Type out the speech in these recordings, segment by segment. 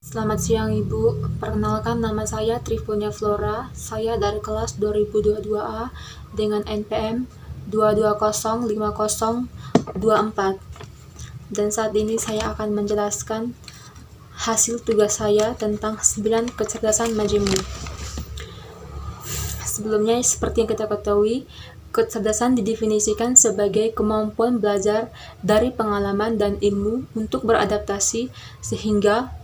Selamat siang Ibu, perkenalkan nama saya Trifonia Flora, saya dari kelas 2022A dengan NPM 2205024. Dan saat ini saya akan menjelaskan hasil tugas saya tentang 9 kecerdasan majemuk. Sebelumnya, seperti yang kita ketahui, kecerdasan didefinisikan sebagai kemampuan belajar dari pengalaman dan ilmu untuk beradaptasi sehingga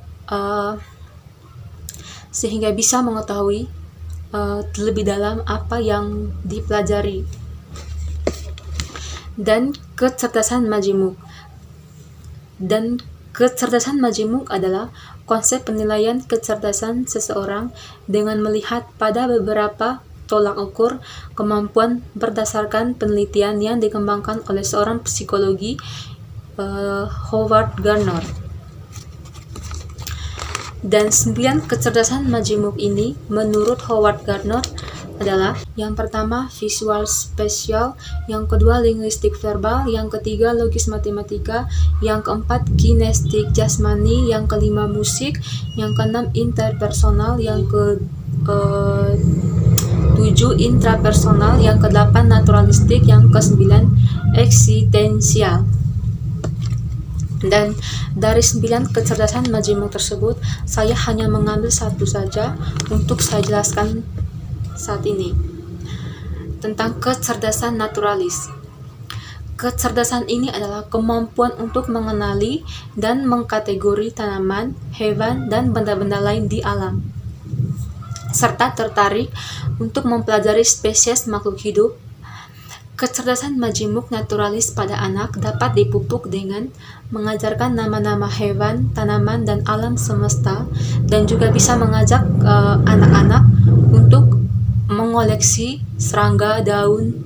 bisa mengetahui lebih dalam apa yang dipelajari. Dan kecerdasan majemuk adalah konsep penilaian kecerdasan seseorang dengan melihat pada beberapa tolak ukur kemampuan berdasarkan penelitian yang dikembangkan oleh seorang psikologi, Howard Gardner. Dan 9 kecerdasan majemuk ini menurut Howard Gardner adalah: yang pertama visual spasial, yang kedua linguistik verbal, yang ketiga logis matematika, yang keempat kinestik jasmani, yang kelima musik, yang keenam interpersonal, yang ke-7 intrapersonal, yang ke-8 naturalistik, yang ke-9 eksistensial. Dan dari 9 kecerdasan majemuk tersebut, saya hanya mengambil satu saja untuk saya jelaskan saat ini, tentang kecerdasan naturalis. Kecerdasan ini adalah kemampuan untuk mengenali dan mengkategori tanaman, hewan, dan benda-benda lain di alam, serta tertarik untuk mempelajari spesies makhluk hidup. Kecerdasan majemuk naturalis pada anak dapat dipupuk dengan mengajarkan nama-nama hewan, tanaman, dan alam semesta, dan juga bisa mengajak anak-anak untuk mengoleksi serangga, daun,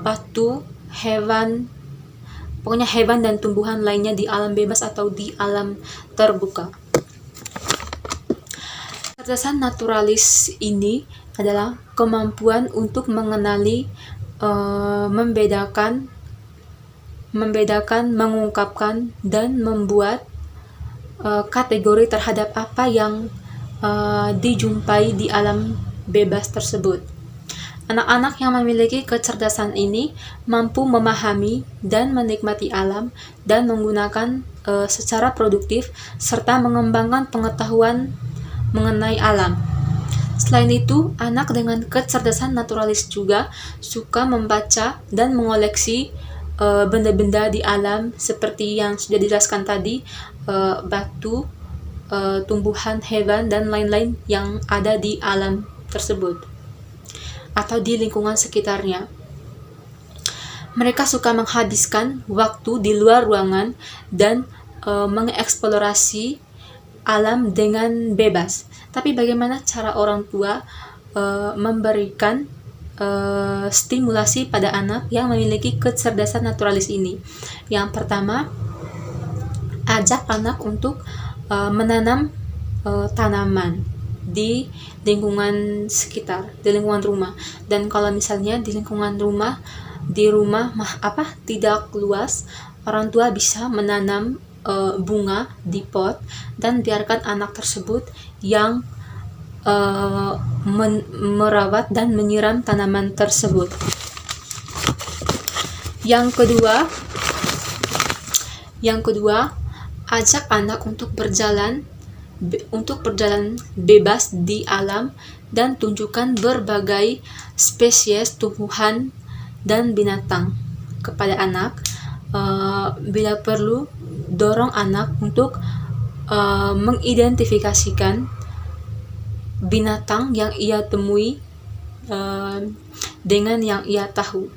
batu, pokoknya hewan dan tumbuhan lainnya di alam bebas atau di alam terbuka. Kecerdasan naturalis ini adalah kemampuan untuk mengenali, membedakan, mengungkapkan, dan membuat kategori terhadap apa yang dijumpai di alam bebas tersebut. Anak-anak yang memiliki kecerdasan ini mampu memahami dan menikmati alam dan menggunakan secara produktif serta mengembangkan pengetahuan mengenai alam. Selain itu, anak dengan kecerdasan naturalis juga suka membaca dan mengoleksi benda-benda di alam seperti yang sudah dijelaskan tadi, batu, tumbuhan, hewan, dan lain-lain yang ada di alam tersebut atau di lingkungan sekitarnya. Mereka suka menghabiskan waktu di luar ruangan dan mengeksplorasi alam dengan bebas. Tapi bagaimana cara orang tua memberikan stimulasi pada anak yang memiliki kecerdasan naturalis ini? Yang pertama, ajak anak untuk menanam tanaman di lingkungan sekitar, di lingkungan rumah. Dan kalau misalnya di lingkungan rumah, tidak luas, orang tua bisa menanam bunga di pot dan biarkan anak tersebut yang merawat dan menyiram tanaman tersebut. Yang kedua, ajak anak untuk berjalan bebas di alam dan tunjukkan berbagai spesies tumbuhan dan binatang kepada anak. Bila perlu, dorong anak untuk mengidentifikasikan binatang yang ia temui dengan yang ia tahu.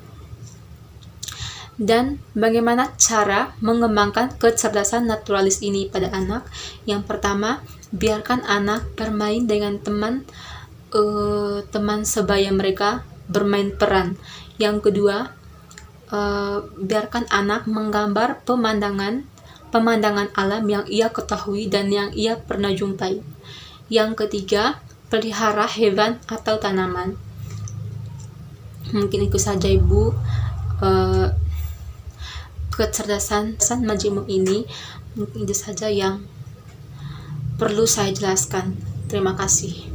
Dan bagaimana cara mengembangkan kecerdasan naturalis ini pada anak? Yang pertama, biarkan anak bermain dengan teman sebaya mereka, bermain peran. Yang kedua, biarkan anak menggambar pemandangan alam yang ia ketahui dan yang ia pernah jumpai. Yang ketiga, pelihara hewan atau tanaman. Mungkin itu saja Ibu, kecerdasan majemuk ini. Mungkin itu saja yang perlu saya jelaskan. Terima kasih.